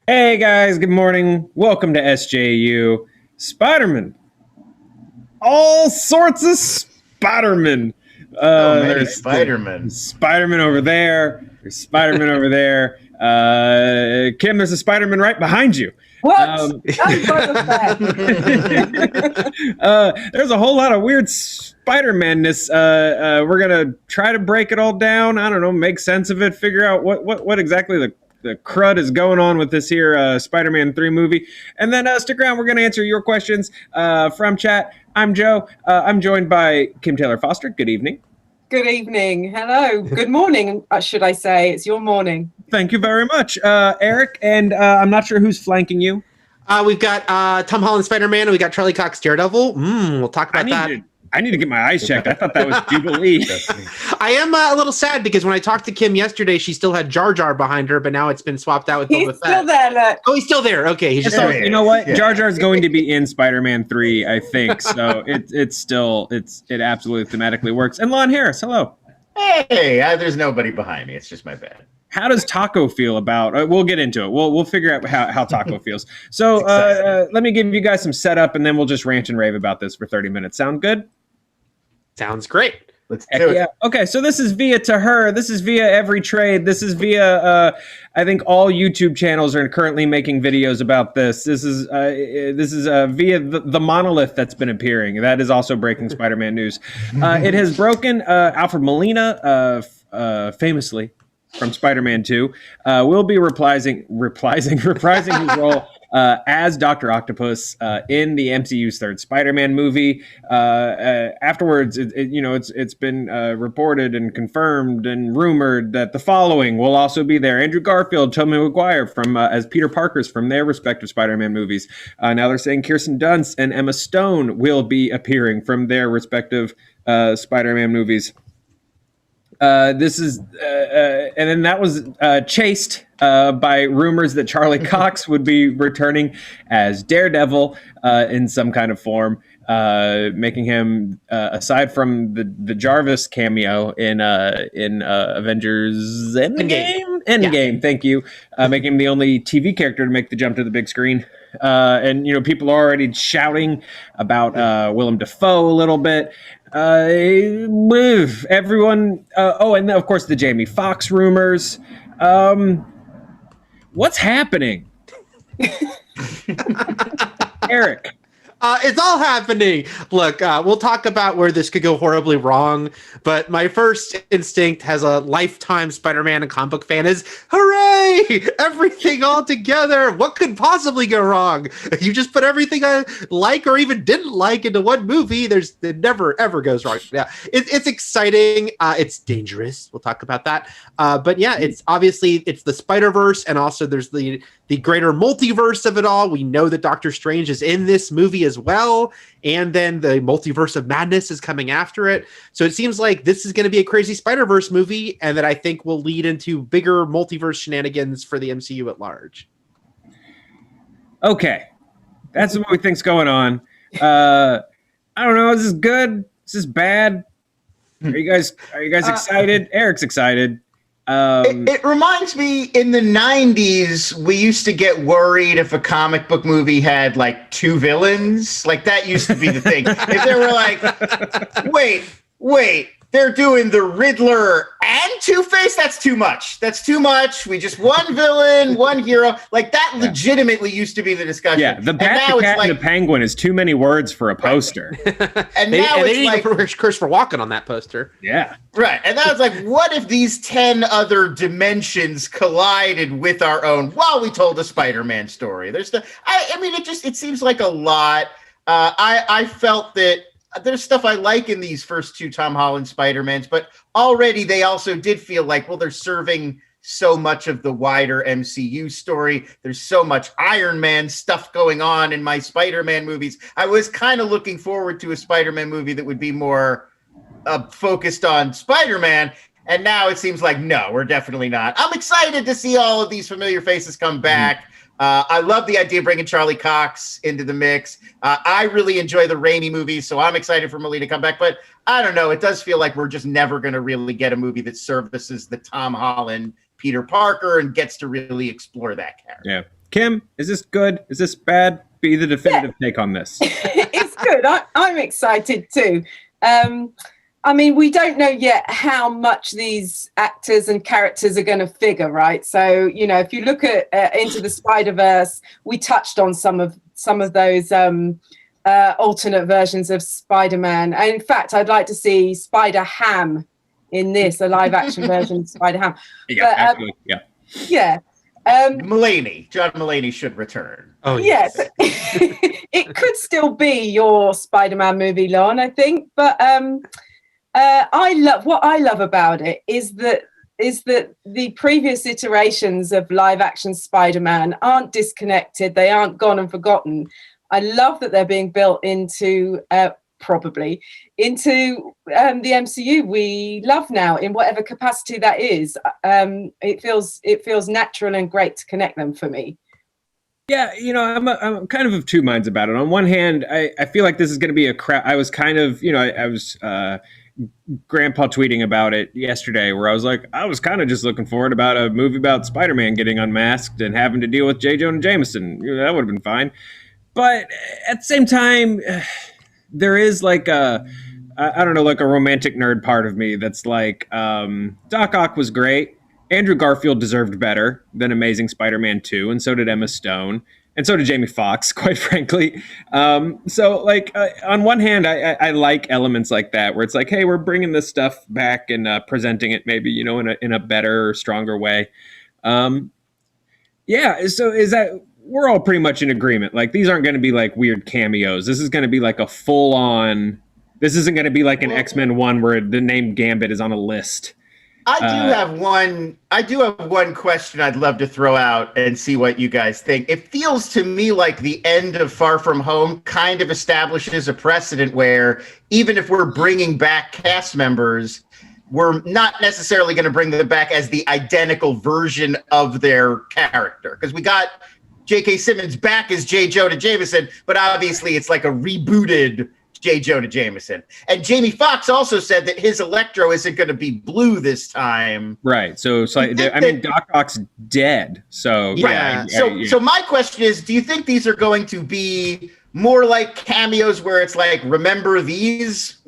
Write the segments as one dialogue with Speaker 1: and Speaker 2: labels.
Speaker 1: Hey guys, good morning. Welcome to SJU. Spider-Man. All sorts of Spider-Man.
Speaker 2: Many
Speaker 1: There's
Speaker 2: Spider-Man.
Speaker 1: Spider-Man over there. There's Spider-Man over there. Kim, there's a Spider-Man right behind you.
Speaker 3: What? I'm part of that.
Speaker 1: There's a whole lot of weird Spider-Man-ness. We're gonna try to break it all down. I don't know, make sense of it, figure out what exactly the crud is going on with this here Spider-Man 3 movie. And then stick around. We're going to answer your questions from chat. I'm Joe. I'm joined by Kim Taylor Foster. Good evening.
Speaker 3: Good evening. Hello. Good morning, should I say. It's your morning.
Speaker 1: Thank you very much. Eric, and I'm not sure who's flanking you.
Speaker 4: We've got Tom Holland Spider-Man, and we got Charlie Cox Daredevil. We'll talk about that.
Speaker 1: I need to get my eyes checked. I thought that was Jubilee.
Speaker 4: I am a little sad because when I talked to Kim yesterday, she still had Jar Jar behind her, but now it's been swapped out with
Speaker 3: He's
Speaker 4: Boba
Speaker 3: still
Speaker 4: Fett.
Speaker 3: there, look.
Speaker 4: Oh, he's still there. Okay, he's just
Speaker 1: So,
Speaker 4: there.
Speaker 1: you know what?
Speaker 2: Yeah.
Speaker 1: Jar Jar is going to be in Spider-Man 3, I think. So it absolutely thematically works. And Lon Harris, hello.
Speaker 2: Hey, there's nobody behind me. It's just my bed.
Speaker 1: How does Taco feel about? We'll get into it. We'll figure out how Taco feels. So let me give you guys some setup, and then we'll just rant and rave about this for 30 minutes. Sound good?
Speaker 4: Sounds great.
Speaker 2: Let's
Speaker 1: Heck
Speaker 2: do it.
Speaker 1: yeah. Okay, so this is via To Her. This is via Every Trade. This is via I think all YouTube channels are currently making videos about this. This is via the monolith that's been appearing. That is also breaking Spider-Man news. It has broken. Alfred Molina, famously from Spider-Man 2, will be reprising his role as Dr. Octopus in the MCU's third Spider-Man movie. Afterwards, it's been reported and confirmed and rumored that the following will also be there: Andrew Garfield, Tobey Maguire from as Peter Parkers from their respective Spider-Man movies. Now they're saying Kirsten Dunst and Emma Stone will be appearing from their respective Spider-Man movies. And then that was chased by rumors that Charlie Cox would be returning as Daredevil in some kind of form, making him, aside from the Jarvis cameo in Avengers Endgame. Thank you, making him the only TV character to make the jump to the big screen. And people are already shouting about Willem Dafoe a little bit. Everyone. And of course the Jamie Foxx rumors. What's happening? Eric.
Speaker 4: It's all happening. Look, we'll talk about where this could go horribly wrong, but my first instinct as a lifetime Spider-Man and comic book fan is, hooray! Everything all together. What could possibly go wrong? You just put everything I like or even didn't like into one movie. It never, ever goes wrong. Yeah, it's exciting. It's dangerous. We'll talk about that. But yeah, it's the Spider-Verse, and also there's the greater multiverse of it all. We know that Doctor Strange is in this movie as well, and then the multiverse of madness is coming after it. So it seems like this is going to be a crazy Spider-Verse movie, and that I think will lead into bigger multiverse shenanigans for the MCU at large.
Speaker 1: Okay, that's what we think's going on. I don't know. Is this good? Is this bad? Are you guys excited? Eric's excited.
Speaker 2: It reminds me, in the 90s, we used to get worried if a comic book movie had like two villains. Like that used to be the thing. If they were like, wait, they're doing the Riddler and Two-Face? That's too much. We just one villain, one hero. Like that legitimately used to be the discussion.
Speaker 1: Yeah, the Bat, the Cat, and the Penguin is too many words for a poster.
Speaker 2: And now
Speaker 4: they
Speaker 2: it's
Speaker 4: didn't
Speaker 2: like
Speaker 4: even put Christopher Walken on that poster.
Speaker 1: Yeah.
Speaker 2: Right. And now it's like, what if these 10 other dimensions collided with our own while we told a Spider-Man story? It seems like a lot. I felt that there's stuff I like in these first two Tom Holland Spider-Mans, but already they also did feel like, well, they're serving so much of the wider MCU story. There's so much Iron Man stuff going on in my Spider-Man movies. I was kind of looking forward to a Spider-Man movie that would be more focused on Spider-Man. And now it seems like, no, we're definitely not. I'm excited to see all of these familiar faces come back. I love the idea of bringing Charlie Cox into the mix. I really enjoy the Raimi movies, so I'm excited for Molina to come back. But I don't know. It does feel like we're just never going to really get a movie that services the Tom Holland Peter Parker and gets to really explore that character.
Speaker 1: Yeah. Kim, is this good? Is this bad? Be the definitive take on this.
Speaker 3: It's good. I'm excited too. I mean, we don't know yet how much these actors and characters are going to figure, right? So, you know, if you look at Into the Spider-Verse, we touched on some of those alternate versions of Spider-Man. And in fact, I'd like to see Spider-Ham in this, a live-action version of Spider-Ham.
Speaker 1: Yeah, absolutely. Yeah.
Speaker 3: Yeah.
Speaker 2: John Mulaney should return.
Speaker 4: Oh,
Speaker 3: yes. It could still be your Spider-Man movie, Lon, I think. But what I love about it is that the previous iterations of live-action Spider-Man aren't disconnected. They aren't gone and forgotten. I love that they're being built into the MCU we love now, in whatever capacity that is. It feels natural and great to connect them for me.
Speaker 1: Yeah, you know, I'm kind of two minds about it. On one hand, I feel like this is going to be a crowd. I was kind of, you know, I was grandpa tweeting about it yesterday, where I was like, I was kind of just looking forward about a movie about Spider-Man getting unmasked and having to deal with J. Jonah Jameson. You know, that would have been fine. But at the same time, there is like I don't know, like a romantic nerd part of me that's like, Doc Ock was great. Andrew Garfield deserved better than Amazing Spider-Man 2, and so did Emma Stone, and so did Jamie Foxx, quite frankly. So, like, on one hand, I like elements like that, where it's like, hey, we're bringing this stuff back and presenting it maybe, you know, in a better or stronger way. Yeah, so is that... We're all pretty much in agreement. Like, these aren't going to be like weird cameos. This is going to be like a full-on... This isn't going to be like an X-Men 1 where the name Gambit is on a list.
Speaker 2: I do have one question I'd love to throw out and see what you guys think. It feels to me like the end of Far From Home kind of establishes a precedent where even if we're bringing back cast members, we're not necessarily going to bring them back as the identical version of their character. Because we got J.K. Simmons back as J. Jonah Jameson, but obviously it's like a rebooted J. Jonah Jameson. And Jamie Foxx also said that his Electro isn't going to be blue this time.
Speaker 1: Right. So I mean, Doc Ock's dead. So
Speaker 2: yeah. So my question is, do you think these are going to be more like cameos where it's like, remember these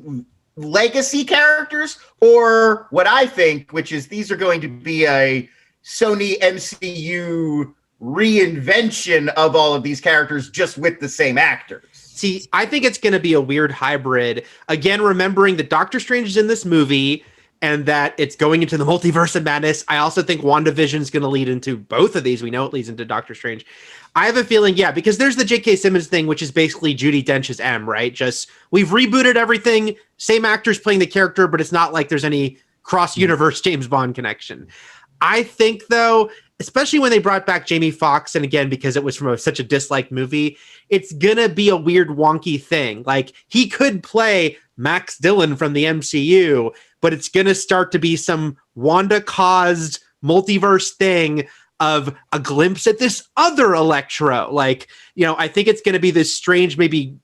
Speaker 2: legacy characters? Or what I think, which is these are going to be a Sony MCU reinvention of all of these characters just with the same actors?
Speaker 4: See, I think it's going to be a weird hybrid. Again, remembering that Doctor Strange is in this movie and that it's going into the multiverse of madness. I also think WandaVision is going to lead into both of these. We know it leads into Doctor Strange. I have a feeling, yeah, because there's the J.K. Simmons thing, which is basically Judi Dench's M, right? Just, we've rebooted everything, same actors playing the character, but it's not like there's any cross-universe James Bond connection. I think, though, especially when they brought back Jamie Foxx, and again, because it was from such a disliked movie, it's gonna be a weird, wonky thing. Like, he could play Max Dillon from the MCU, but it's gonna start to be some Wanda-caused multiverse thing of a glimpse at this other Electro. Like, you know, I think it's gonna be this strange, maybe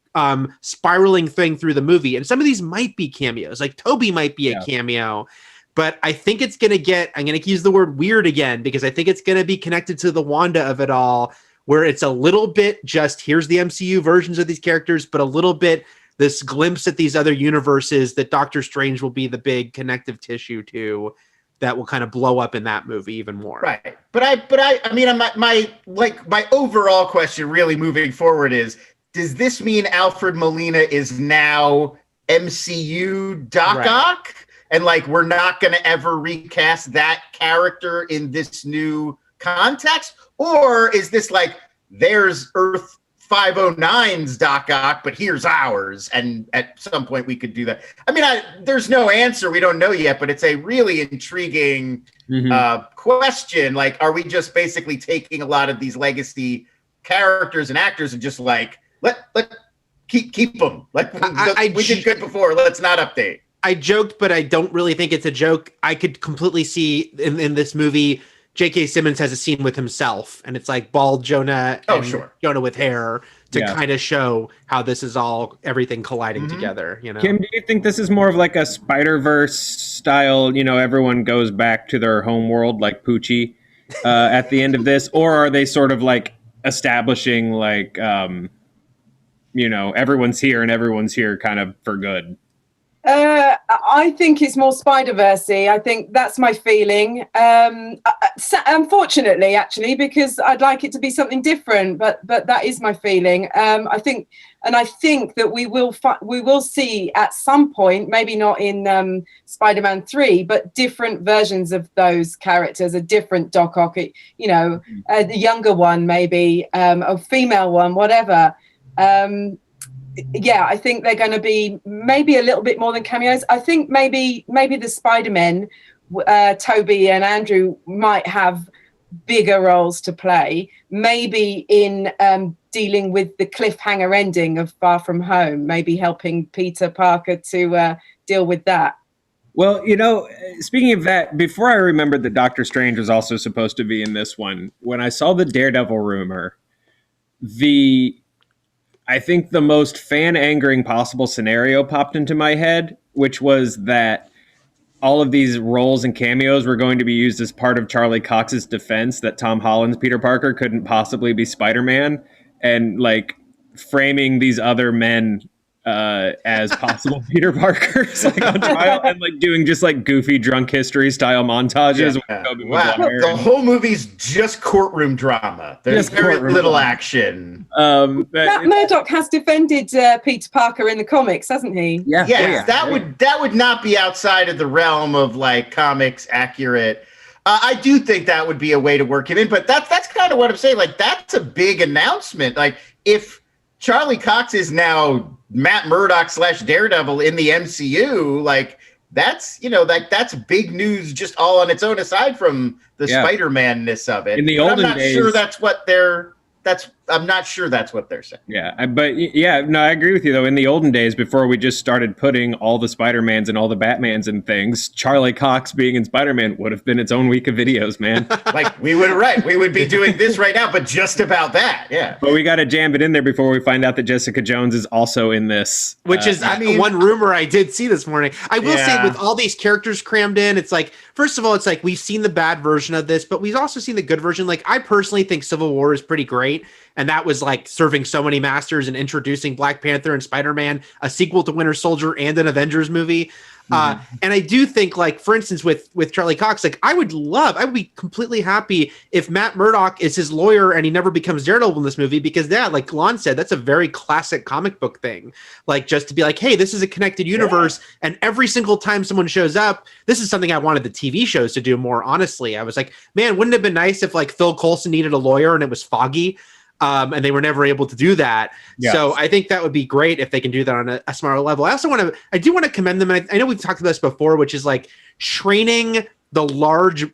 Speaker 4: spiraling thing through the movie. And some of these might be cameos. Like, Toby might be a cameo. But I think it's going to get, I'm going to use the word weird again, because I think it's going to be connected to the Wanda of it all, where it's a little bit just, here's the MCU versions of these characters, but a little bit this glimpse at these other universes that Doctor Strange will be the big connective tissue to, that will kind of blow up in that movie even more.
Speaker 2: Right. But I mean, my overall question really moving forward is, does this mean Alfred Molina is now MCU Doc Ock? And like, we're not going to ever recast that character in this new context? Or is this like, there's Earth 509's Doc Ock, but here's ours, and at some point we could do that? I mean, there's no answer. We don't know yet, but it's a really intriguing question. Like, are we just basically taking a lot of these legacy characters and actors and just like, let keep them? Like, we did good before. Let's not update.
Speaker 4: I joked, but I don't really think it's a joke. I could completely see in this movie, J.K. Simmons has a scene with himself, and it's like bald Jonah and Jonah with hair to kind of show how this is all everything colliding together. You know,
Speaker 1: Kim, do you think this is more of like a Spider-Verse style? You know, everyone goes back to their home world like Poochie at the end of this, or are they sort of like establishing like everyone's here and everyone's here kind of for good?
Speaker 3: I think it's more Spider-Verse-y. I think that's my feeling. Unfortunately, actually, because I'd like it to be something different, but that is my feeling. I think that we will see at some point, maybe not in Spider-Man 3, but different versions of those characters, a different Doc Ock, the younger one, maybe a female one, whatever. I think they're going to be maybe a little bit more than cameos. I think maybe the Spider-Men, Toby and Andrew, might have bigger roles to play, maybe in dealing with the cliffhanger ending of Far From Home, maybe helping Peter Parker to deal with that.
Speaker 1: Well, speaking of that, before I remembered that Doctor Strange was also supposed to be in this one, when I saw the Daredevil rumor, I think the most fan-angering possible scenario popped into my head, which was that all of these roles and cameos were going to be used as part of Charlie Cox's defense that Tom Holland's Peter Parker couldn't possibly be Spider-Man, and like framing these other men as possible Peter Parkers like on trial, and like doing just like goofy drunk history style montages.
Speaker 2: Wow, the whole movie's just courtroom drama. There's very little action.
Speaker 3: Matt Murdock has defended Peter Parker in the comics, hasn't he?
Speaker 2: Yeah. That would not be outside of the realm of like comics accurate. I do think that would be a way to work him in, but that's kind of what I'm saying. Like, that's a big announcement. Like, if Charlie Cox is now Matt Murdock / Daredevil in the MCU, like that's that's big news just all on its own, aside from the Spider-Man-ness of it.
Speaker 1: In the olden days,
Speaker 2: I'm not sure that's what they're saying.
Speaker 1: I agree with you though. In the olden days, before we just started putting all the Spider-Mans and all the Batmans and things, Charlie Cox being in Spider-Man would have been its own week of videos, man.
Speaker 2: Like we would be doing this right now, but just about that, yeah.
Speaker 1: But we got to jam it in there before we find out that Jessica Jones is also in this,
Speaker 4: which is one rumor I did see this morning. I will say, with all these characters crammed in, it's like, first of all, it's like we've seen the bad version of this, but we've also seen the good version. Like, I personally think Civil War is pretty great. And that was like serving so many masters and introducing Black Panther and Spider-Man, a sequel to Winter Soldier and an Avengers movie. And I do think, like, for instance, with Charlie Cox, like, I would be completely happy if Matt Murdock is his lawyer and he never becomes Daredevil in this movie, because like Lon said, that's a very classic comic book thing. Like, just to be like, hey, this is a connected universe. Yeah. And every single time someone shows up, this is something I wanted the TV shows to do more, honestly. I was like, man, wouldn't it have been nice if like Phil Coulson needed a lawyer and it was Foggy? And they were never able to do that. Yes. So I think that would be great if they can do that on a smarter level. I do want to commend them. And I know we've talked about this before, which is like training the large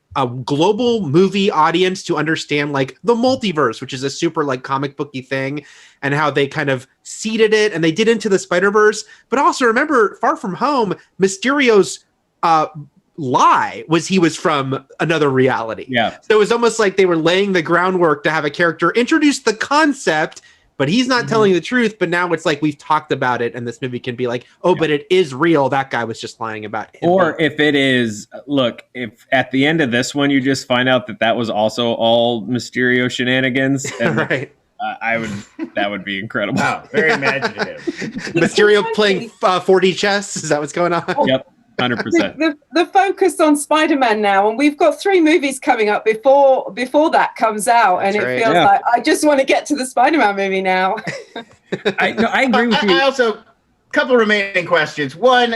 Speaker 4: global movie audience to understand like the multiverse, which is a super like comic booky thing, and how they kind of seeded it and they did Into the Spider-Verse. But also remember, Far From Home, Mysterio's lie was he was from another reality. Yeah. So it was almost like they were laying the groundwork to have a character introduce the concept, but he's not telling the truth. But now it's like we've talked about it, and this movie can be like, but it is real. That guy was just lying about him.
Speaker 1: Or if it is, look, if at the end of this one you just find out that was also all Mysterio shenanigans, and
Speaker 4: right.
Speaker 1: That would be incredible.
Speaker 2: Wow, very imaginative.
Speaker 4: Mysterio playing 4D chess. Is that what's going on?
Speaker 1: Yep. 100%.
Speaker 3: The focus on Spider-Man now, and we've got 3 movies coming up before that comes out.
Speaker 4: That's
Speaker 3: and
Speaker 4: right.
Speaker 3: It feels like I just want to get to the Spider-Man movie now.
Speaker 1: I agree with you.
Speaker 2: I also, a couple remaining questions. One,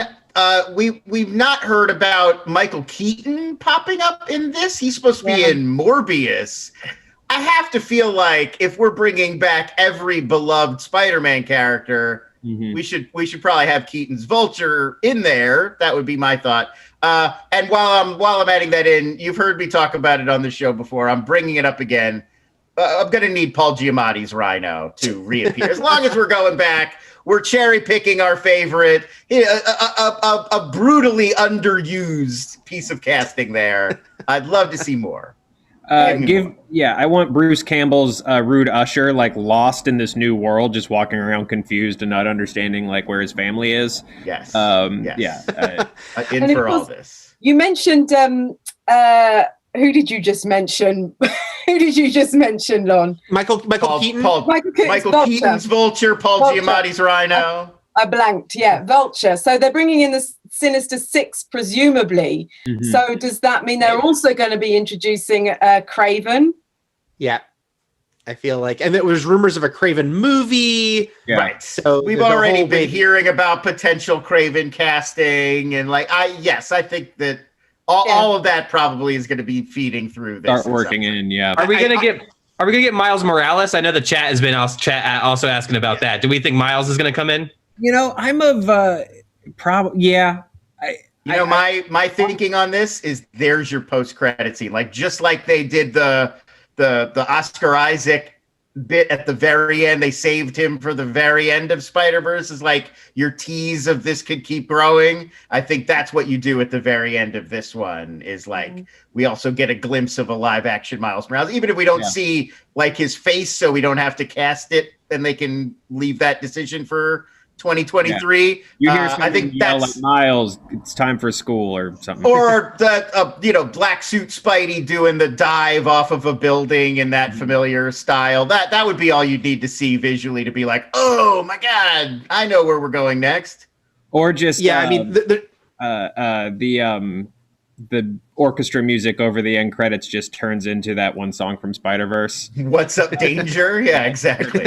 Speaker 2: we've not heard about Michael Keaton popping up in this. He's supposed to be in Morbius. I have to feel like if we're bringing back every beloved Spider-Man character, we should probably have Keaton's Vulture in there. That would be my thought. And while I'm adding that in, you've heard me talk about it on the show before. I'm bringing it up again. I'm going to need Paul Giamatti's Rhino to reappear. As long as we're going back, we're cherry picking our favorite, a brutally underused piece of casting there. I'd love to see more.
Speaker 1: I want Bruce Campbell's Rude Usher, like lost in this new world, just walking around confused and not understanding like where his family is.
Speaker 2: Yes. In for all this.
Speaker 3: You mentioned who did you just mention? Who did you just mention, Lon?
Speaker 4: Michael Keaton.
Speaker 3: Michael
Speaker 2: Keaton's Vulture, Paul
Speaker 3: Vulture.
Speaker 2: Giamatti's Rhino.
Speaker 3: I blanked, yeah, Vulture. So they're bringing in the Sinister Six, presumably.
Speaker 1: Mhm.
Speaker 3: So does that mean they're also going to be introducing Craven?
Speaker 4: Yeah, I feel like, and there was rumors of a Craven movie.
Speaker 1: Yeah.
Speaker 2: Right.
Speaker 4: So
Speaker 2: We've
Speaker 4: the
Speaker 2: already
Speaker 4: whole
Speaker 2: been
Speaker 4: big-
Speaker 2: hearing about potential Craven casting, and I think that all of that probably is going to be feeding through this.
Speaker 1: Start working in, yeah.
Speaker 5: Are we gonna get Miles Morales? I know the chat has been also asking about that. Do we think Miles is gonna come in?
Speaker 1: You know, I'm of yeah.
Speaker 2: My thinking on this is there's your post-credit scene, like just like they did the Oscar Isaac bit at the very end. They saved him for the very end of Spider-Verse, is like your tease of this could keep growing. I think that's what you do at the very end of this one, is like we also get a glimpse of a live action Miles Morales, even if we don't see like his face, so we don't have to cast it, and they can leave that decision for 2023.
Speaker 1: You hear
Speaker 2: I think
Speaker 1: yell
Speaker 2: that's
Speaker 1: like, Miles, it's time for school or something.
Speaker 2: or the black suit Spidey doing the dive off of a building in that familiar style. That would be all you'd need to see visually to be like, oh my god, I know where we're going next.
Speaker 1: Or just
Speaker 4: I mean,
Speaker 1: the orchestra music over the end credits just turns into that one song from Spider-Verse.
Speaker 2: What's up, Danger? Yeah, exactly.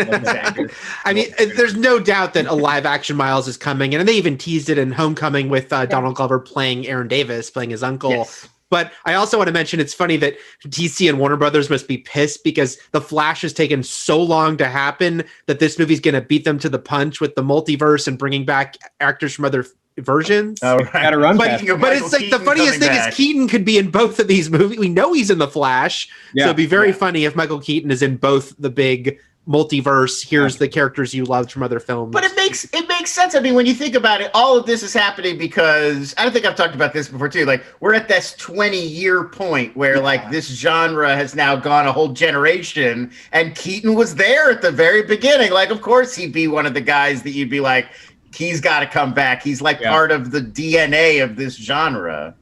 Speaker 4: I mean, there's no doubt that a live action Miles is coming, and they even teased it in Homecoming with Donald Glover playing Aaron Davis, playing his uncle.
Speaker 2: Yes.
Speaker 4: But I also want to mention, it's funny that DC and Warner Brothers must be pissed because The Flash has taken so long to happen that this movie's going to beat them to the punch with the multiverse and bringing back actors from other versions.
Speaker 2: All right.
Speaker 1: Gotta run
Speaker 4: But,
Speaker 1: fast.
Speaker 4: it's like the funniest thing is Keaton could be in both of these movies. We know he's in The Flash, so it'd be very funny if Michael Keaton is in both the big multiverse. Here's the characters you loved from other films.
Speaker 2: But it makes sense. I mean, when you think about it, all of this is happening because I don't think I've talked about this before too. Like we're at this 20-year point where like this genre has now gone a whole generation, and Keaton was there at the very beginning. Like, of course, he'd be one of the guys that you'd be like, he's got to come back. He's like part of the DNA of this genre.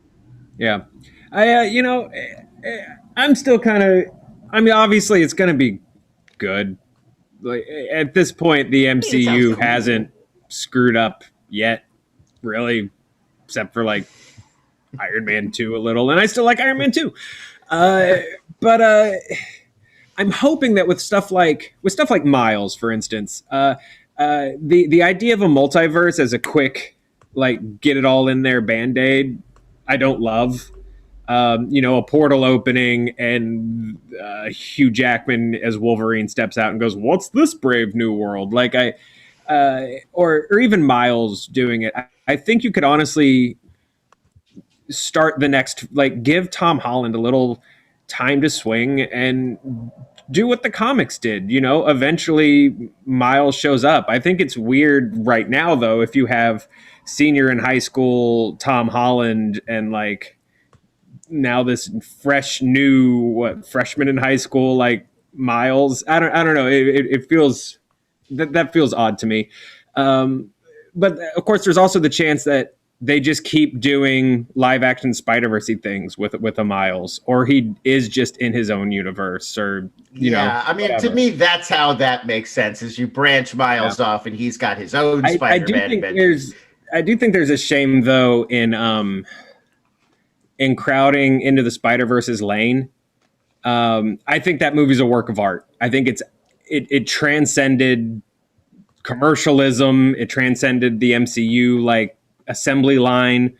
Speaker 1: Yeah. I'm still kind of, I mean, obviously it's going to be good. Like at this point, the MCU hasn't screwed up yet, really, except for like Iron Man 2 a little. And I still like Iron Man 2. But I'm hoping that with stuff like Miles, for instance, the idea of a multiverse as a quick, like, get it all in there Band-Aid, I don't love. A portal opening and Hugh Jackman as Wolverine steps out and goes, "What's this brave new world?" Like or even Miles doing it. I think you could honestly start the next, like, give Tom Holland a little time to swing and do what the comics did. Eventually Miles shows up. I think it's weird right now, though, if you have senior in high school Tom Holland and like now this fresh new freshman in high school like Miles. I don't know. It feels that feels odd to me. But of course, there's also the chance that they just keep doing live action Spider-Verse-y things with a Miles, or he is just in his own universe, or you know.
Speaker 2: I mean,
Speaker 1: whatever.
Speaker 2: to me, that's how that makes sense. Is you branch Miles off, and he's got his own Spider-Man adventures.
Speaker 1: I do think there's a shame though in crowding into the Spider-Verse's lane. I think that movie's a work of art. I think it transcended commercialism. It transcended the MCU like assembly line,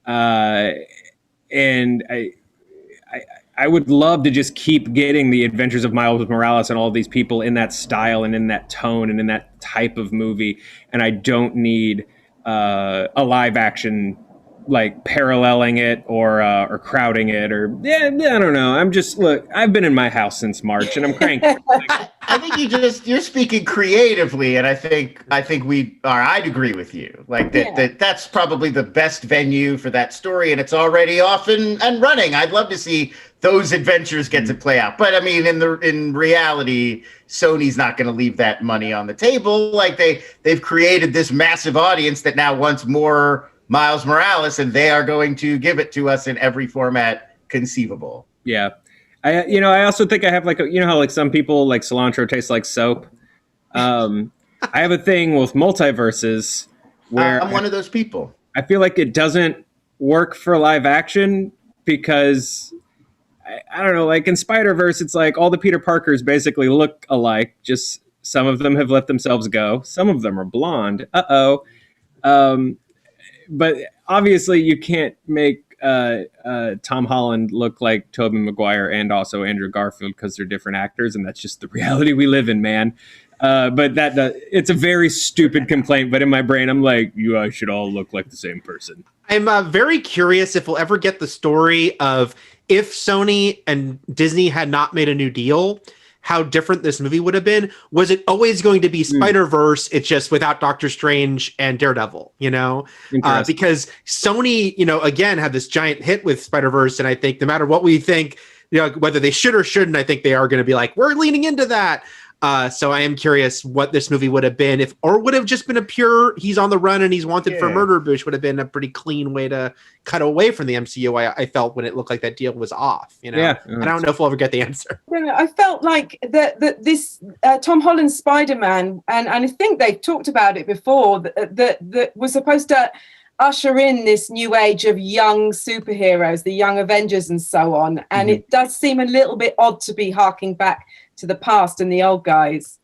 Speaker 1: and I would love to just keep getting the adventures of Miles Morales and all of these people in that style and in that tone and in that type of movie. And I don't need a live action like paralleling it or crowding it or I don't know. I've been in my house since March and I'm cranky.
Speaker 2: I think you're speaking creatively, and I think I'd agree with you. Like that's probably the best venue for that story, and it's already off and running. I'd love to see those adventures get to play out. But I mean, in reality, Sony's not going to leave that money on the table. Like they've created this massive audience that now wants more Miles Morales, and they are going to give it to us in every format conceivable.
Speaker 1: Yeah. I also think I have like how like some people like cilantro tastes like soap. I have a thing with multiverses where
Speaker 2: I'm one of those people.
Speaker 1: I feel like it doesn't work for live action because I don't know, like in Spider-Verse, it's like all the Peter Parkers basically look alike. Just some of them have let themselves go. Some of them are blonde. But obviously you can't make Tom Holland look like Tobey Maguire and also Andrew Garfield because they're different actors, and that's just the reality we live in, man. But it's a very stupid complaint, but in my brain, I'm like, you guys should all look like the same person.
Speaker 4: I'm very curious if we'll ever get the story of if Sony and Disney had not made a new deal, how different this movie would have been. Was it always going to be Spider-Verse? It's just without Doctor Strange and Daredevil, because Sony, again, had this giant hit with Spider-Verse. And I think no matter what we think, whether they should or shouldn't, I think they are going to be like, we're leaning into that. So I am curious what this movie would have been or would have just been a pure, he's on the run and he's wanted for murder, which would have been a pretty clean way to cut away from the MCU. I felt when it looked like that deal was off, Yeah. I don't know if we'll ever get the answer.
Speaker 3: I felt like that this Tom Holland Spider-Man, and I think they've talked about it before, that was supposed to usher in this new age of young superheroes, the young Avengers and so on. And it does seem a little bit odd to be harking back to the past and the old guys.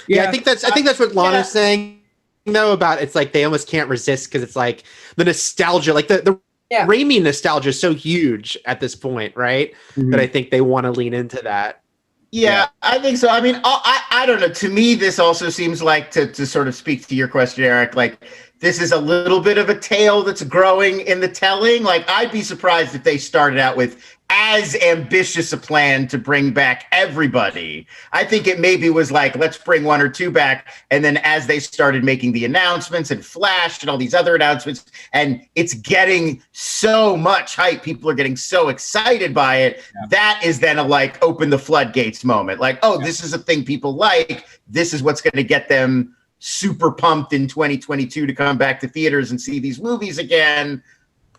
Speaker 4: Yeah, I think that's what Lana's saying though, about it's like they almost can't resist because it's like the nostalgia, like the Raimi nostalgia is so huge at this point, right? That I think they want to lean into that.
Speaker 2: Yeah, I think so. I mean, I don't know. To me, this also seems like, to sort of speak to your question, Eric, like this is a little bit of a tale that's growing in the telling. Like, I'd be surprised if they started out with as ambitious a plan to bring back everybody. I think it maybe was like, let's bring one or two back. And then as they started making the announcements and Flash and all these other announcements, and it's getting so much hype, people are getting so excited by it. That is then a like open the floodgates moment. Like, this is a thing people like. This is what's going to get them super pumped in 2022 to come back to theaters and see these movies again.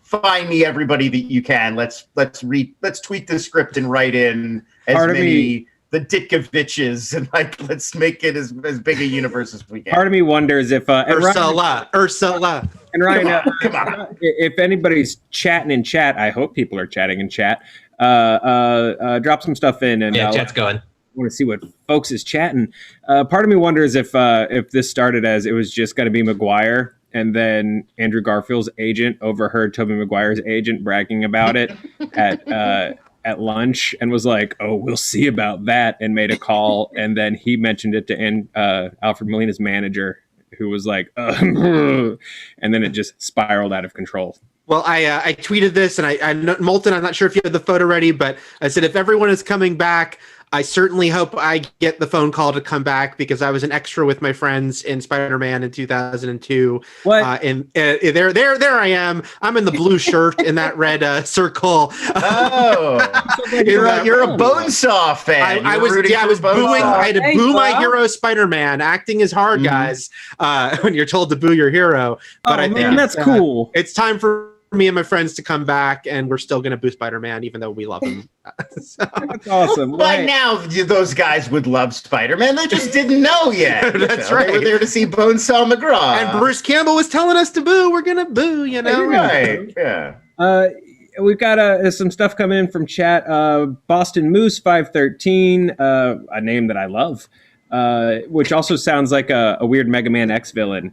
Speaker 2: Find me everybody that you can. Let's tweak the script and write in as many the Ditkoviches and like let's make it as big a universe as we can.
Speaker 1: Part of me wonders if
Speaker 4: Ursula
Speaker 1: and Ryan,
Speaker 2: come on.
Speaker 1: If anybody's chatting in chat, I hope people are chatting in chat. Drop some stuff in and
Speaker 5: chat's going.
Speaker 1: I want to see what folks is chatting. Part of me wonders if this started as it was just going to be Maguire. And then Andrew Garfield's agent overheard Tobey Maguire's agent bragging about it at lunch and was like, "Oh, we'll see about that," and made a call. And then he mentioned it to Alfred Molina's manager, who was like, and then it just spiraled out of control.
Speaker 4: Well, I tweeted this, and I Moulton, I'm not sure if you had the photo ready, but I said, if everyone is coming back, I certainly hope I get the phone call to come back because I was an extra with my friends in Spider-Man in 2002.
Speaker 1: What?
Speaker 4: And there I am. I'm in the blue shirt in that red circle.
Speaker 2: Oh, you're a Bonesaw fan.
Speaker 4: I was booing. I had to boo my hero Spider-Man. Acting is hard, guys. When you're told to boo your hero. But I think
Speaker 1: that's cool.
Speaker 4: It's time for me and my friends to come back, and we're still going to boo Spider-Man, even though we love him.
Speaker 1: That's awesome.
Speaker 2: By now, those guys would love Spider-Man. They just didn't know yet.
Speaker 4: That's right.
Speaker 2: They were there to see Bonesaw McGraw.
Speaker 4: And Bruce Campbell was telling us to boo. We're going to boo,
Speaker 2: Right, yeah.
Speaker 1: We've got some stuff coming in from chat. Boston Moose 513, a name that I love, which also sounds like a weird Mega Man X villain.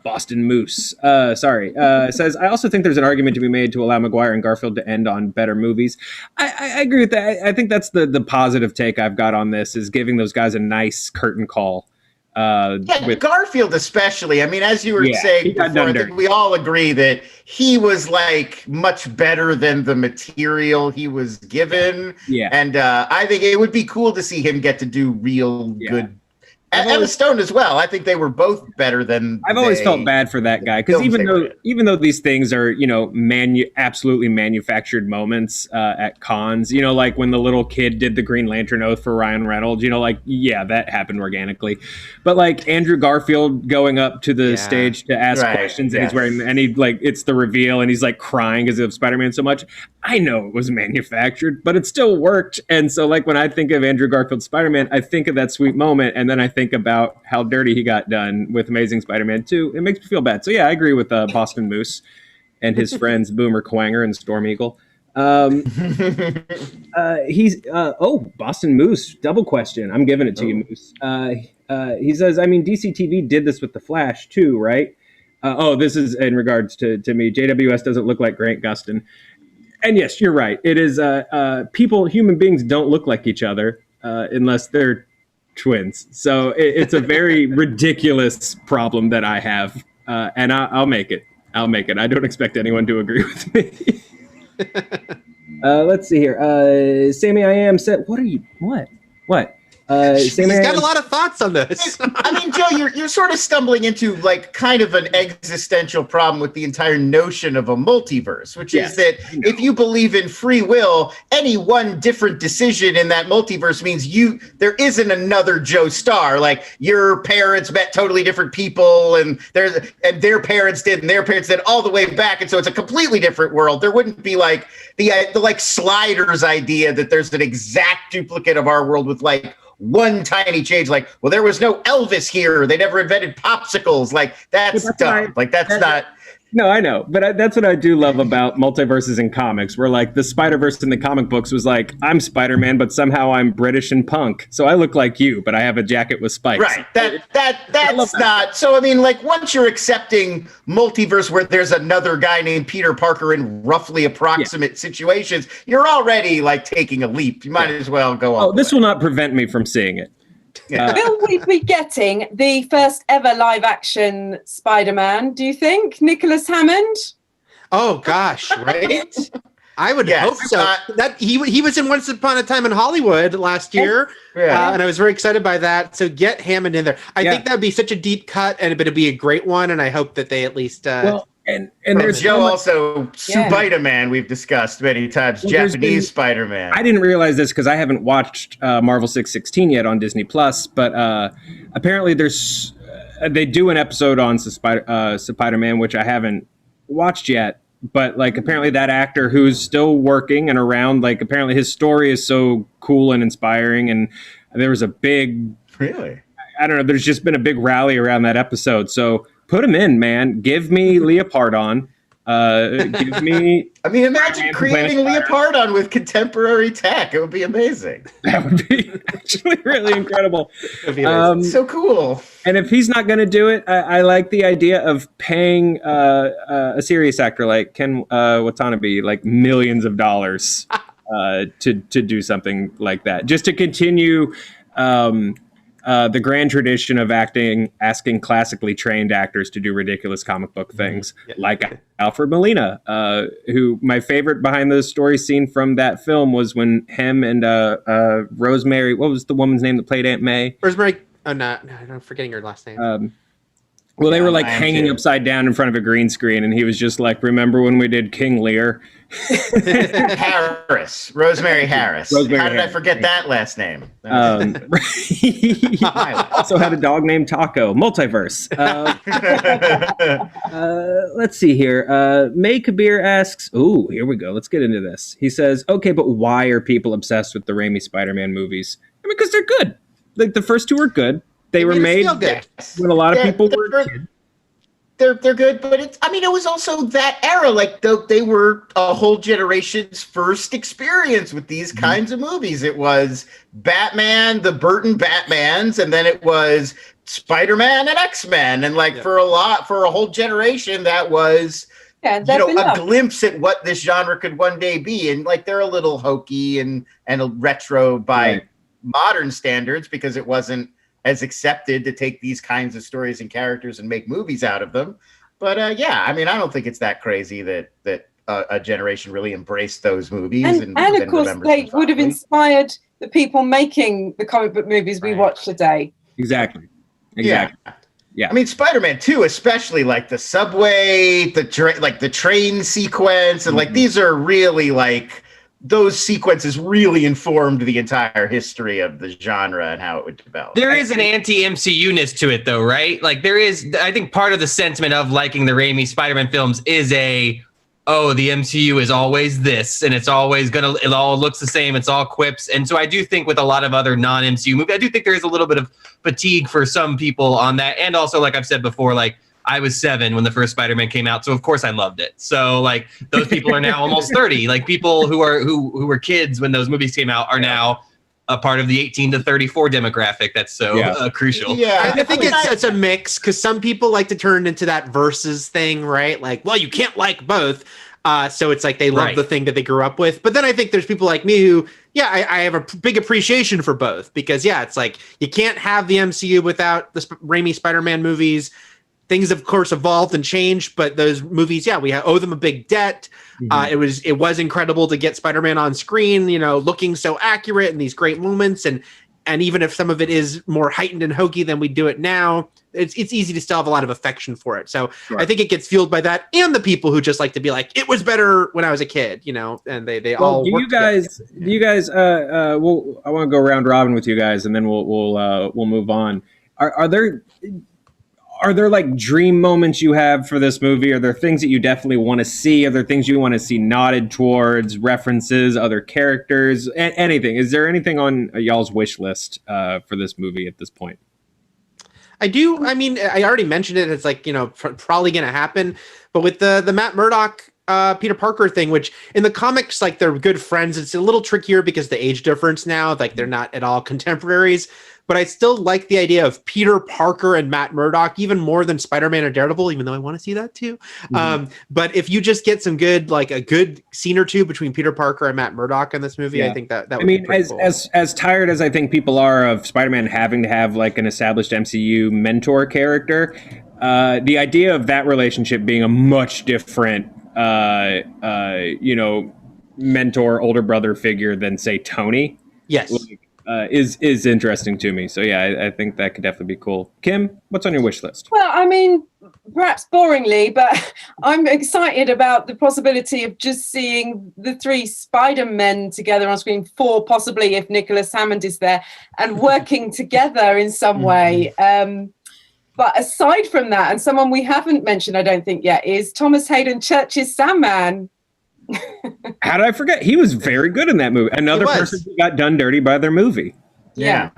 Speaker 1: Boston Moose. Says, I also think there's an argument to be made to allow Maguire and Garfield to end on better movies. I agree with that. I think that's the positive take I've got on this, is giving those guys a nice curtain call.
Speaker 2: With Garfield especially. I mean, as you were saying before, I think we all agree that he was like much better than the material he was given.
Speaker 1: Yeah.
Speaker 2: And I think it would be cool to see him get to do real good Emma Stone as well. I think they were both better than.
Speaker 1: I've always felt bad for that guy because even though these things are absolutely manufactured moments at cons, like when the little kid did the Green Lantern oath for Ryan Reynolds, that happened organically, but like Andrew Garfield going up to the stage to ask questions and he's wearing it's the reveal and he's like crying because of Spider-Man so much. I know it was manufactured, but it still worked. And so like when I think of Andrew Garfield's Spider-Man, I think of that sweet moment, and then I think about how dirty he got done with Amazing Spider-Man 2. It makes me feel bad. So yeah, I agree with Boston Moose and his friends Boomer Quanger and Storm Eagle. Boston Moose, double question. I'm giving it to you, Moose. He says, I mean, DC TV did this with The Flash too, right? This is in regards to me. JWS doesn't look like Grant Gustin. And yes, you're right. It is human beings don't look like each other unless they're twins. So it's a very ridiculous problem that I have, and I'll make it. I don't expect anyone to agree with me. Let's see here. Sammy, I am set. What?
Speaker 4: He's got a lot of thoughts on this.
Speaker 2: I mean, Joe, you're sort of stumbling into like kind of an existential problem with the entire notion of a multiverse, which is that if you believe in free will, any one different decision in that multiverse means there isn't another Joe Starr. Like your parents met totally different people, and their parents did, and their parents did, all the way back, and so it's a completely different world. There wouldn't be like the like Sliders idea that there's an exact duplicate of our world with like one tiny change, like, well, there was no Elvis here. They never invented popsicles. Like, that's dumb. That's not.
Speaker 1: No, I know. But that's what I do love about multiverses in comics, where like the Spider-Verse in the comic books was like, I'm Spider-Man, but somehow I'm British and punk. So I look like you, but I have a jacket with spikes.
Speaker 2: Right. That's not. So, I mean, like once you're accepting multiverse where there's another guy named Peter Parker in roughly approximate situations, you're already like taking a leap. You might as well go on.
Speaker 1: This will not prevent me from seeing it.
Speaker 3: Will we be getting the first ever live action Spider-Man, do you think? Nicholas Hammond?
Speaker 4: Oh gosh, right? I would hope so. That he was in Once Upon a Time in Hollywood last year, and I was very excited by that. So get Hammond in there. I think that would be such a deep cut, but it'd be a great one, and I hope that they at least
Speaker 2: and there's Joe also Spider-Man we've discussed many times, Japanese Spider-Man.
Speaker 1: I didn't realize this because I haven't watched Marvel 616 yet on Disney Plus, but apparently they do an episode on Spider-Man, which I haven't watched yet, but like apparently that actor who's still working and around, like apparently his story is so cool and inspiring, and there was a big I don't know, there's just been a big rally around that episode, so put him in, man. Give me Leopardon. Give me.
Speaker 2: I mean, imagine creating Leopardon with contemporary tech. It would be amazing.
Speaker 1: That would be actually really incredible.
Speaker 2: So cool.
Speaker 1: And if he's not going to do it, I like the idea of paying a serious actor like Ken Watanabe like millions of dollars to do something like that, just to continue. The grand tradition of asking classically trained actors to do ridiculous comic book things, like Alfred Molina, who my favorite behind the story scene from that film was when him and Rosemary, what was the woman's name that played Aunt May?
Speaker 4: Rosemary. Oh, no, I'm forgetting her last name.
Speaker 1: Well, they were like hanging upside down in front of a green screen, and he was just like, "Remember when we did King Lear?"
Speaker 2: Rosemary Harris. How did I forget that last name?
Speaker 1: He also had a dog named Taco. Multiverse. Let's see here. May Kabir asks, "Ooh, here we go. Let's get into this." He says, "Okay, but why are people obsessed with the Raimi Spider-Man movies? I mean, because they're good. Like the first two are good. They were made when a lot of people were kids.
Speaker 2: They're good, but it was also that era. Like they were a whole generation's first experience with these kinds of movies. It was Batman, the Burton Batmans, and then it was Spider-Man and X-Men. And like for a whole generation, that was a glimpse at what this genre could one day be. And like they're a little hokey and a retro by modern standards because it wasn't as accepted to take these kinds of stories and characters and make movies out of them. But I don't think it's that crazy that a generation really embraced those movies. And
Speaker 3: of course, they would have inspired the people making the comic book movies we watch today.
Speaker 1: Exactly.
Speaker 2: Yeah.
Speaker 1: Yeah.
Speaker 2: I mean, Spider-Man 2, especially like the subway, the train sequence, and like these are really like those sequences really informed the entire history of the genre and how it would develop.
Speaker 5: There is an anti-MCU-ness to it, though, right? Like there is, I think part of the sentiment of liking the Raimi Spider-Man films is the MCU is always this, and it all looks the same. It's all quips. And so I do think with a lot of other non-MCU movies, I do think there is a little bit of fatigue for some people on that. And also, like I've said before, like I was 7 when the first Spider-Man came out, so of course I loved it. So like those people are now almost 30. Like people who were kids when those movies came out are now a part of the 18 to 34 demographic. That's so crucial.
Speaker 2: Yeah,
Speaker 4: I think it's a mix because some people like to turn into that versus thing, right? Like, well, you can't like both. So it's like they love the thing that they grew up with. But then I think there's people like me who, I have a big appreciation for both because, it's like you can't have the MCU without the Raimi Spider-Man movies. Things, of course, evolved and changed, but those movies, we owe them a big debt. It was incredible to get Spider-Man on screen, looking so accurate in these great moments. And even if some of it is more heightened and hokey than we do it now, it's easy to still have a lot of affection for it. So I think it gets fueled by that and the people who just like to be like, it was better when I was a kid, and they all work together.
Speaker 1: Do you guys, I want to go round robin with you guys and then we'll move on. Are there like dream moments you have for this movie? Are there things that you definitely want to see? Are there things you want to see nodded towards, references, other characters, anything? Is there anything on y'all's wish list for this movie at this point?
Speaker 4: I do. I mean, I already mentioned it. It's like, probably going to happen. But with the Matt Murdock, Peter Parker thing, which in the comics, like they're good friends. It's a little trickier because the age difference now, like they're not at all contemporaries. But I still like the idea of Peter Parker and Matt Murdock even more than Spider-Man or Daredevil, even though I want to see that too. But if you just get some good, like a good scene or two between Peter Parker and Matt Murdock in this movie, I think that would be pretty cool.
Speaker 1: As tired as I think people are of Spider-Man having to have like an established MCU mentor character, the idea of that relationship being a much different, mentor, older brother figure than say Tony.
Speaker 4: Yes.
Speaker 1: Is interesting to me. So I think that could definitely be cool. Kim, what's on your wish list?
Speaker 3: Well, I mean, perhaps boringly, but I'm excited about the possibility of just seeing the 3 Spider-Men together on screen, 4 possibly if Nicholas Hammond is there, and working together in some way. But aside from that, and someone we haven't mentioned, I don't think yet, is Thomas Hayden Church's Sandman.
Speaker 1: How did I forget? He was very good in that movie. Another person who got done dirty by their movie.
Speaker 3: Yeah.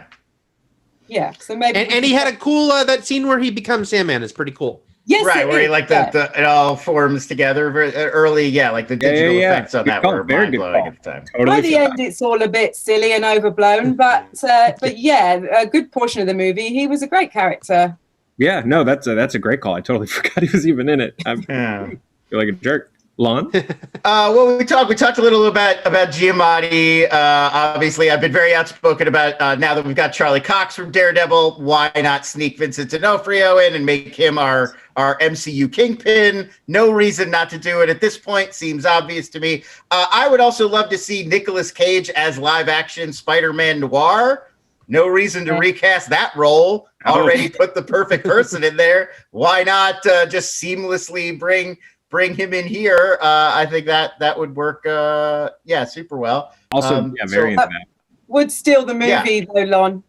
Speaker 3: So maybe,
Speaker 4: and he had a cool that scene where he becomes Sandman is pretty cool.
Speaker 3: Yes,
Speaker 2: right, where he like it all forms together very early. Like the digital effects on that were mind blowing at the time.
Speaker 3: By the end, it's all a bit silly and overblown, but a good portion of the movie, he was a great character.
Speaker 1: Yeah, no, that's a great call. I totally forgot he was even in it. I feel like a jerk. Lon?
Speaker 2: Well, we talked a little about Giamatti. Obviously, I've been very outspoken about now that we've got Charlie Cox from Daredevil, why not sneak Vincent D'Onofrio in and make him our MCU kingpin? No reason not to do it at this point. Seems obvious to me. I would also love to see Nicolas Cage as live-action Spider-Man Noir. No reason to recast that role. Already put the perfect person in there. Why not just seamlessly bring him in here? I think that would work super well.
Speaker 1: Also, very into that.
Speaker 3: Would steal the movie though, Lon.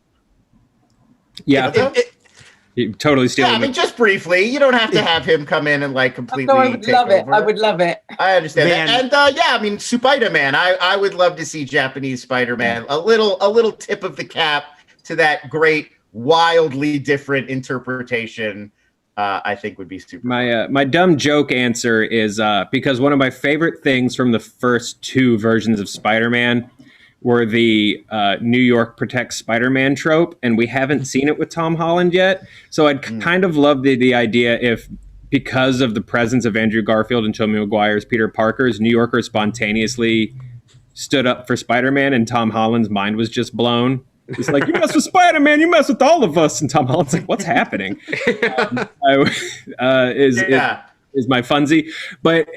Speaker 1: Yeah. It totally steal
Speaker 2: I mean, just briefly. You don't have to have him come in and like completely
Speaker 3: I would
Speaker 2: take
Speaker 3: love
Speaker 2: over.
Speaker 3: it. I would love it.
Speaker 2: I understand that. And I mean, Spider-Man. I would love to see Japanese Spider-Man. A little tip of the cap to that great, wildly different interpretation. I think would be super.
Speaker 1: My dumb joke answer is because one of my favorite things from the first 2 versions of Spider-Man were the New York protects Spider-Man trope, and we haven't seen it with Tom Holland yet. So I'd kind of love the idea if, because of the presence of Andrew Garfield and Tobey Maguire's Peter Parker's, New Yorkers spontaneously stood up for Spider-Man, and Tom Holland's mind was just blown. It's like, you mess with Spider-Man, you mess with all of us. And Tom Holland's like, what's happening? Is my funzie. But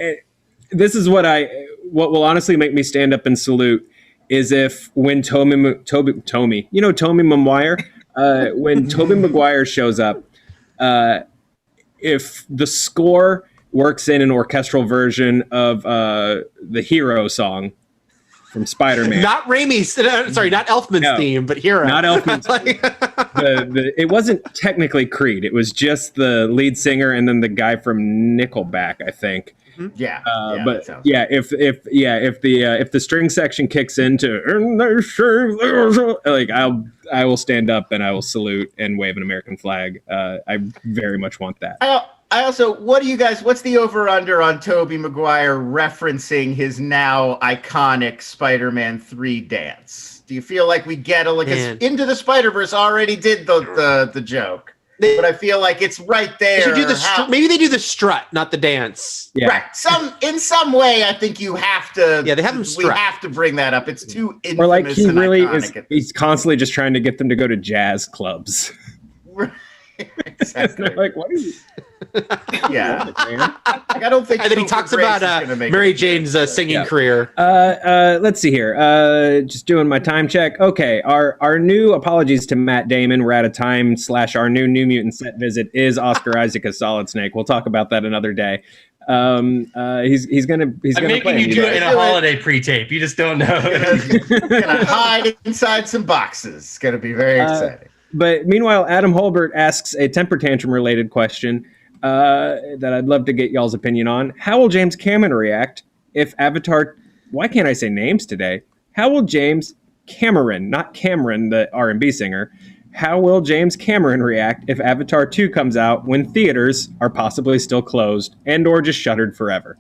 Speaker 1: this is what will honestly make me stand up and salute is if when Tobey Maguire when Tobey Maguire shows up, if the score works in an orchestral version of the Hero song from Spider-Man.
Speaker 4: Not Raimi's, sorry, not Elfman's theme, but Hero.
Speaker 1: Not Elfman's theme. It wasn't technically Creed. It was just the lead singer and then the guy from Nickelback, I think.
Speaker 2: Yeah.
Speaker 1: If the string section kicks into like I will stand up and I will salute and wave an American flag. I very much want that.
Speaker 2: I also, what's the over-under on Tobey Maguire referencing his now iconic Spider-Man 3 dance? Do you feel like we get Into the Spider-Verse already did the joke, but I feel like it's right there.
Speaker 4: They should do maybe they do the strut, not the dance.
Speaker 1: Yeah.
Speaker 2: Right. In some way, I think you have to.
Speaker 4: Yeah, they have them strut.
Speaker 2: We have to bring that up. It's too infamous.
Speaker 1: Or like he
Speaker 2: and
Speaker 1: really
Speaker 2: iconic.
Speaker 1: is. He's constantly just trying to get them to go to jazz clubs.
Speaker 2: Exactly.
Speaker 1: Like, what are you?
Speaker 2: Yeah. Like, I don't think.
Speaker 4: And then he talks about Mary Jane's singing career.
Speaker 1: Let's see here. Just doing my time check. Okay, our new apologies to Matt Damon. We're out of time. / our New Mutant set visit is Oscar Isaac as Solid Snake. We'll talk about that another day. He's gonna.
Speaker 5: I'm making you do it in a holiday pre-tape. You just don't know.
Speaker 2: Gonna hide inside some boxes. It's gonna be very exciting.
Speaker 1: But meanwhile, Adam Holbert asks a temper tantrum related question that I'd love to get y'all's opinion on. How will James Cameron react if Avatar... Why can't I say names today? How will James Cameron, not Cameron, the R&B singer, how will James Cameron react if Avatar 2 comes out when theaters are possibly still closed and or just shuttered forever?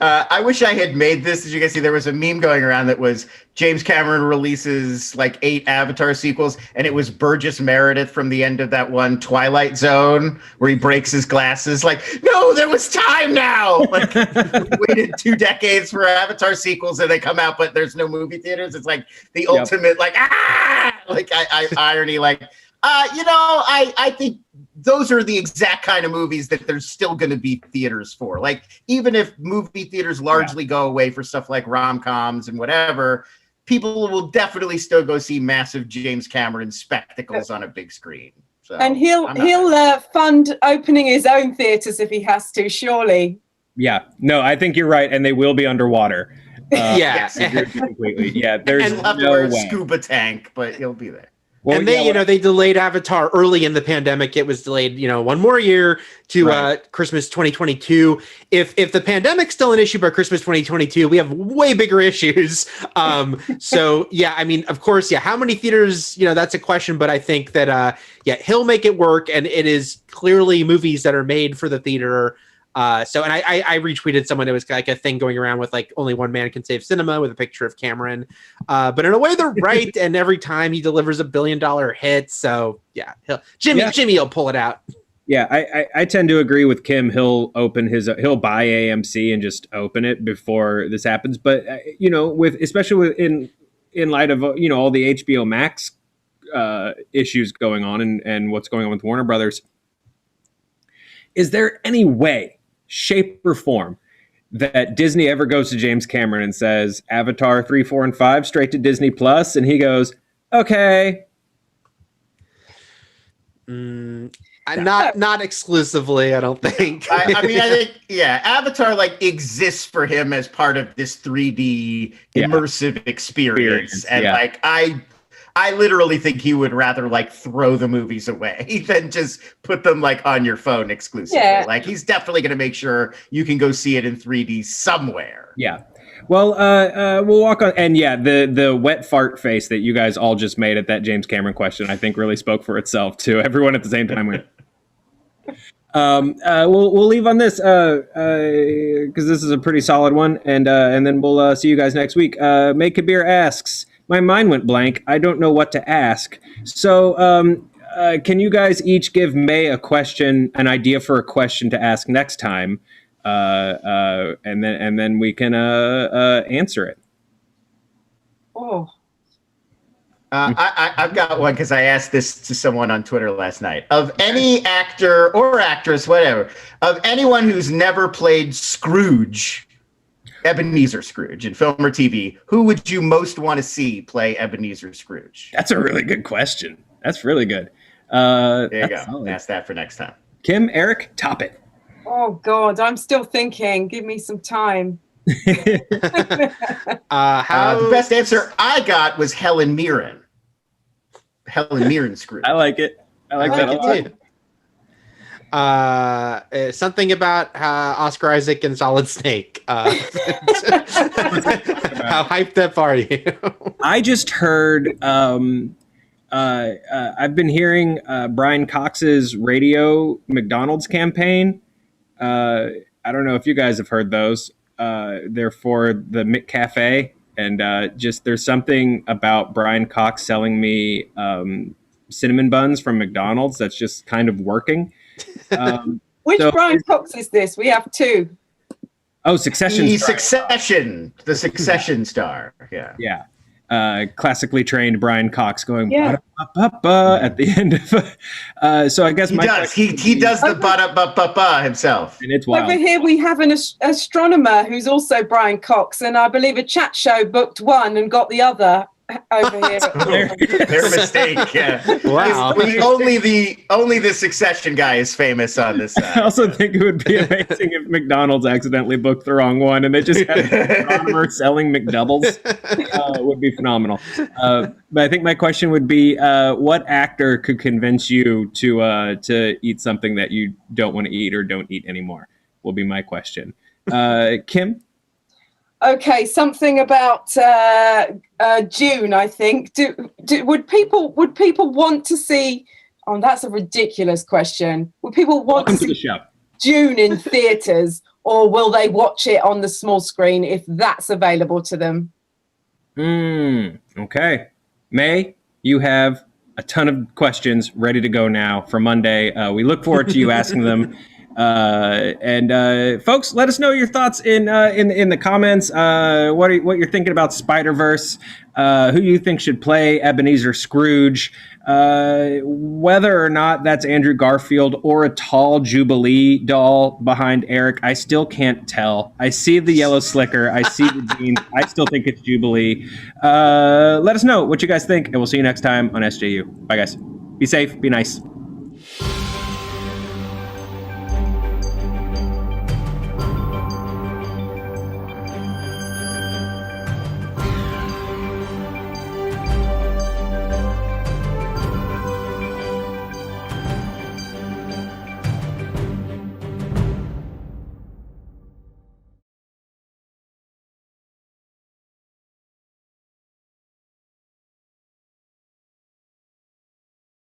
Speaker 2: I wish I had made this. As you guys see, there was a meme going around that was James Cameron releases like 8 Avatar sequels, and it was Burgess Meredith from the end of that one Twilight Zone where he breaks his glasses. Like, no, there was time now. Like, waited 2 decades for Avatar sequels, and they come out, but there's no movie theaters. It's like the ultimate, like irony. Like, I think those are the exact kind of movies that there's still going to be theaters for. Like, even if movie theaters largely go away for stuff like rom-coms and whatever, people will definitely still go see massive James Cameron spectacles on a big screen. So,
Speaker 3: and he'll fund opening his own theaters if he has to, surely.
Speaker 1: Yeah, no, I think you're right, and they will be underwater.
Speaker 4: Yes,
Speaker 1: completely. Yeah, there's
Speaker 2: and
Speaker 1: no way.
Speaker 2: Scuba tank, but he'll be there.
Speaker 1: Well,
Speaker 4: and they delayed Avatar early in the pandemic. It was delayed, 1 more year to Christmas 2022. If the pandemic's still an issue by Christmas 2022, we have way bigger issues. So yeah, I mean, of course, yeah. How many theaters? That's a question. But I think that he'll make it work, and it is clearly movies that are made for the theater. And I retweeted someone that was like a thing going around with like only one man can save cinema with a picture of Cameron. But in a way they're right. And every time he delivers $1 billion hit. So yeah, Jimmy will pull it out.
Speaker 1: Yeah. I tend to agree with Kim. He'll buy AMC and just open it before this happens. But especially in light of, all the HBO Max issues going on and what's going on with Warner Brothers, is there any way, shape, or form that Disney ever goes to James Cameron and says Avatar 3, 4, and 5 straight to Disney Plus, and he goes, okay?
Speaker 4: Not exclusively, I don't think.
Speaker 2: I think Avatar exists for him as part of this 3D immersive experience, and I literally think he would rather throw the movies away than just put them on your phone exclusively. Yeah. He's definitely going to make sure you can go see it in 3D somewhere.
Speaker 1: Yeah. Well, we'll walk on. And yeah, the wet fart face that you guys all just made at that James Cameron question, I think really spoke for itself to everyone at the same time. We'll leave on this because this is a pretty solid one. And then we'll see you guys next week. May Kabir asks, my mind went blank. I don't know what to ask. So can you guys each give May an idea for a question to ask next time? And then we can answer it.
Speaker 3: Oh.
Speaker 2: I've got one because I asked this to someone on Twitter last night. Of any actor or actress, whatever, of anyone who's never played Scrooge, Ebenezer Scrooge in film or TV, who would you most want to see play Ebenezer Scrooge?
Speaker 1: That's a really good question. That's really good.
Speaker 2: There you
Speaker 1: That's
Speaker 2: go.
Speaker 1: solid.
Speaker 2: Ask that for next time.
Speaker 1: Kim, Eric, top it.
Speaker 3: Oh God, I'm still thinking. Give me some time.
Speaker 2: The best answer I got was Helen Mirren. Helen Mirren Scrooge.
Speaker 1: I like it. I like that a lot.
Speaker 4: Something about Oscar Isaac and Solid Snake. How hyped up are you?
Speaker 1: I just heard. I've been hearing Brian Cox's radio McDonald's campaign. I don't know if you guys have heard those. They're for the McCafe, and just there's something about Brian Cox selling me cinnamon buns from McDonald's that's just kind of working.
Speaker 3: Which Brian Cox is this? We have two.
Speaker 1: Oh, Succession.
Speaker 2: The Succession star. Yeah.
Speaker 1: Yeah. Classically trained Brian Cox going ba-da-ba-ba-ba at the end of so I guess
Speaker 2: he does the ba-da-ba-ba-ba himself.
Speaker 1: And it's wild.
Speaker 3: Over here we have an astronomer who's also Brian Cox, and I believe a chat show booked one and got the other over here.
Speaker 2: Their mistake. Yeah.
Speaker 4: Wow.
Speaker 2: Only the Succession guy is famous on this side.
Speaker 1: I also think it would be amazing if McDonald's accidentally booked the wrong one and they just had an astronomer selling McDoubles. It would be phenomenal. But I think my question would be, what actor could convince you to eat something that you don't want to eat or don't eat anymore? Will be my question. Kim?
Speaker 3: Okay, something about June. I think. Would people want to see? Oh, that's a ridiculous question. Would people want
Speaker 1: Welcome
Speaker 3: to
Speaker 1: to the
Speaker 3: see
Speaker 1: show.
Speaker 3: June in theaters, or will they watch it on the small screen if that's available to them?
Speaker 1: Okay. May, you have a ton of questions ready to go now for Monday. We look forward to you asking them. And folks, let us know your thoughts in the comments. What you're thinking about Spider-Verse? Who you think should play Ebenezer Scrooge? Whether or not that's Andrew Garfield or a tall Jubilee doll behind Eric, I still can't tell. I see the yellow slicker. I see the jeans. I still think it's Jubilee. Let us know what you guys think, and we'll see you next time on SJU. Bye, guys. Be safe. Be nice.